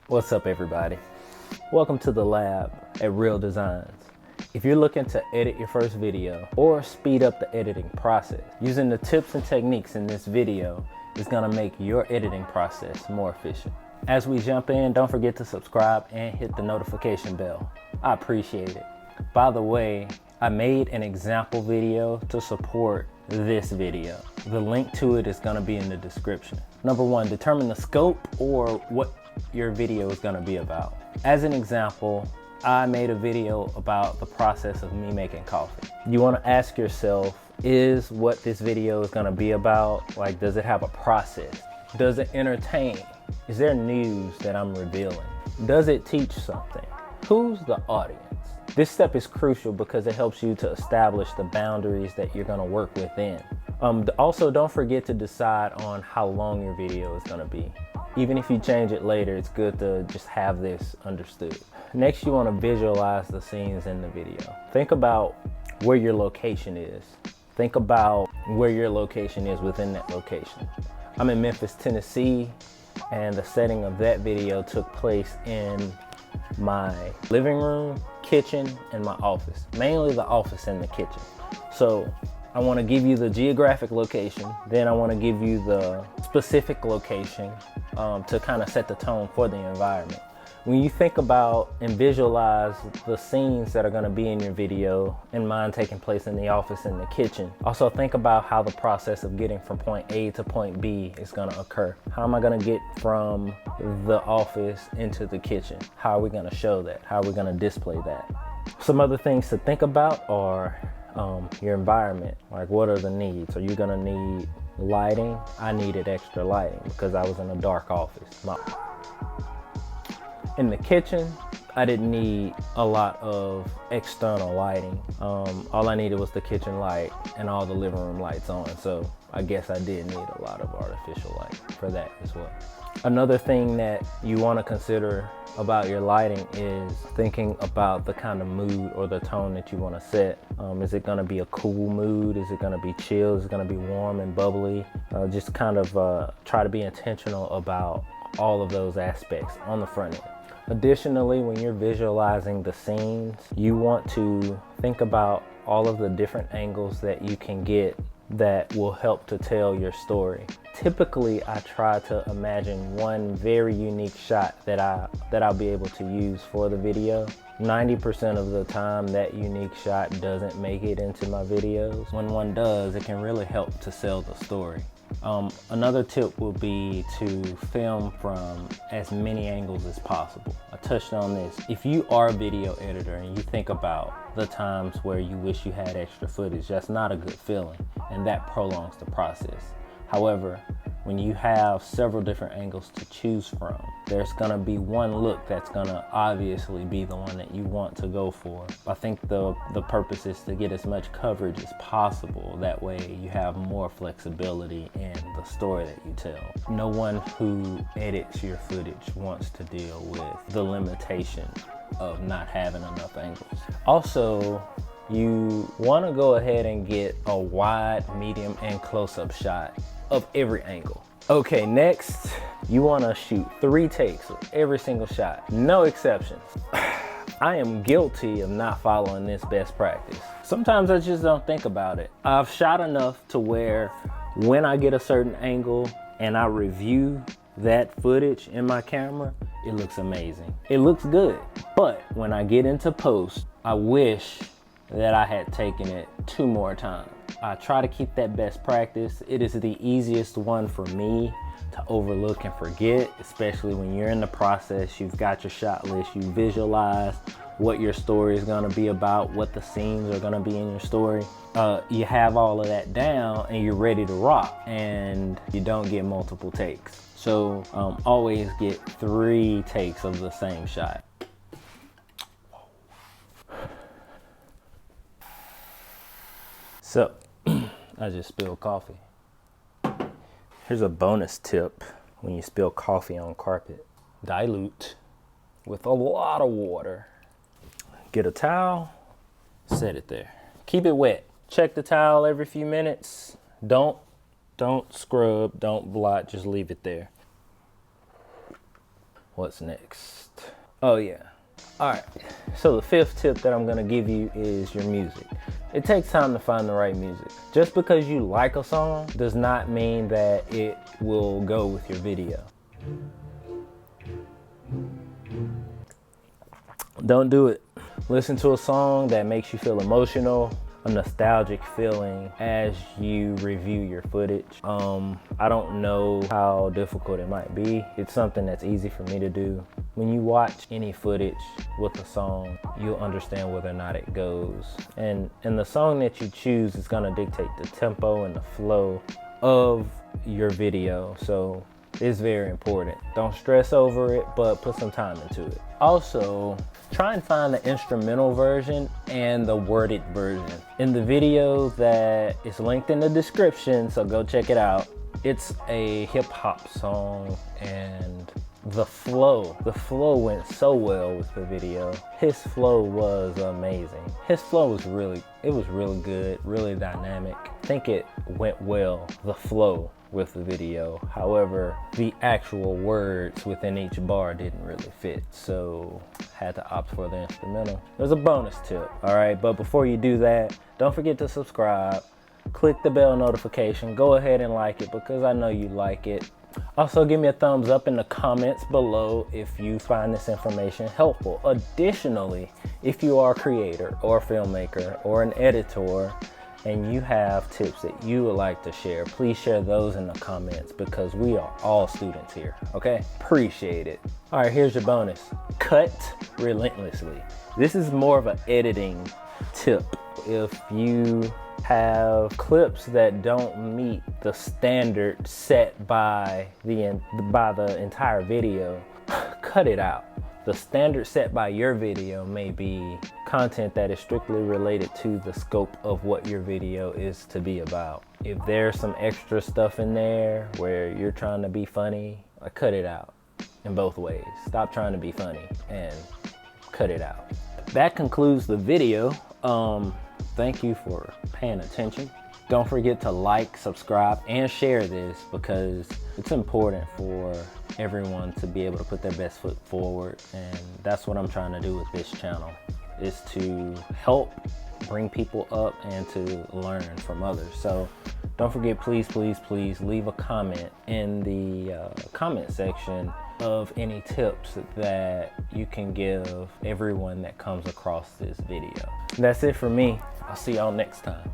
What's up, everybody? Welcome to the lab at Real Designs. If you're looking to edit your first video or speed up the editing process, using the tips and techniques in this video is gonna make your editing process more efficient. As we jump in, don't forget to subscribe and hit the notification bell. I appreciate it. By the way, I made an example video to support this video. The link to it is gonna be in the description. Number one, determine the scope or what your video is gonna be about. As an example, I made a video about the process of me making coffee. You wanna ask yourself, is what this video is gonna be about? Like, does it have a process? Does it entertain? Is there news that I'm revealing? Does it teach something? Who's the audience? This step is crucial because it helps you to establish the boundaries that you're gonna work within. Also, don't forget to decide on how long your video is gonna be. Even if you change it later, it's good to just have this understood. Next, you wanna visualize the scenes in the video. Think about where your location is. Think about where your location is within that location. I'm in Memphis, Tennessee, and the setting of that video took place in my living room, kitchen, and my office. Mainly the office and the kitchen. So I want to give you the geographic location, then I want to give you the specific location to kind of set the tone for the environment. When you think about and visualize the scenes that are going to be in your video, and mine taking place in the office and the kitchen, also think about how the process of getting from point A to point B is going to occur. How am I going to get from the office into the kitchen? How are we going to show that? How are we going to display that? Some other things to think about are your environment. Like, what are the needs? Are you going to need lighting? I needed extra lighting because I was in a dark office. In the kitchen, I didn't need a lot of external lighting. All I needed was the kitchen light and all the living room lights on. So I guess I did need a lot of artificial light for that as well. Another thing that you want to consider about your lighting is thinking about the kind of mood or the tone that you want to set. Is it going to be a cool mood? Is it going to be chill? Is it going to be warm and bubbly? Just kind of try to be intentional about all of those aspects on the front end. Additionally, when you're visualizing the scenes, you want to think about all of the different angles that you can get that will help to tell your story. Typically, I try to imagine one very unique shot that I'll be able to use for the video. 90% of the time, that unique shot doesn't make it into my videos. When one does, it can really help to sell the story. Another tip will be to film from as many angles as possible. I touched on this. If you are a video editor and you think about the times where you wish you had extra footage, that's not a good feeling, and that prolongs the process. However, when you have several different angles to choose from, there's gonna be one look that's gonna obviously be the one that you want to go for. I think the purpose is to get as much coverage as possible. That way you have more flexibility in the story that you tell. No one who edits your footage wants to deal with the limitation of not having enough angles. Also, you wanna go ahead and get a wide, medium, and close-up shot of every angle. Okay, next, you wanna shoot 3 takes of every single shot, no exceptions. I am guilty of not following this best practice. Sometimes I just don't think about it. I've shot enough to where when I get a certain angle and I review that footage in my camera, it looks amazing. It looks good. But when I get into post, I wish that I had taken it 2 more times. I try to keep that best practice. It is the easiest one for me to overlook and forget, especially when you're in the process, you've got your shot list, you visualize what your story is gonna be about, what the scenes are gonna be in your story. You have all of that down and you're ready to rock, and you don't get multiple takes. So always get 3 takes of the same shot. So, I just spilled coffee. Here's a bonus tip when you spill coffee on carpet. Dilute with a lot of water. Get a towel, set it there. Keep it wet. Check the towel every few minutes. Don't scrub, don't blot, just leave it there. What's next? Oh yeah. All right, so the fifth tip that I'm gonna give you is your music. It takes time to find the right music. Just because you like a song does not mean that it will go with your video. Don't do it. Listen to a song that makes you feel emotional, a nostalgic feeling as you review your footage. I don't know how difficult it might be. It's something that's easy for me to do. When you watch any footage with a song, you'll understand whether or not it goes. And the song that you choose is gonna dictate the tempo and the flow of your video. So it's very important. Don't stress over it, but put some time into it. Also, try and find the instrumental version and the worded version. In the video that is linked in the description, so go check it out. It's a hip hop song, and the flow went so well with the video. His flow was amazing. His flow was really good, really dynamic. I think it went well, the flow with the video. However, the actual words within each bar didn't really fit, so had to opt for the instrumental. There's a bonus tip, all right? But before you do that, don't forget to subscribe, click the bell notification, go ahead and like it because I know you like it. Also, give me a thumbs up in the comments below if you find this information helpful. Additionally, if you are a creator or a filmmaker or an editor and you have tips that you would like to share, please share those in the comments because we are all students here, okay? Appreciate it. All right, here's your bonus. Cut relentlessly. This is more of an editing tip. If you have clips that don't meet the standard set by the entire video, cut it out. The standard set by your video may be content that is strictly related to the scope of what your video is to be about. If there's some extra stuff in there where you're trying to be funny, cut it out in both ways. Stop trying to be funny and cut it out. That concludes the video. Thank you for paying attention. Don't forget to like, subscribe, and share this because it's important for everyone to be able to put their best foot forward. And that's what I'm trying to do with this channel, is to help bring people up and to learn from others. So don't forget, please, please, please leave a comment in the comment section of any tips that you can give everyone that comes across this video. That's it for me. I'll see y'all next time.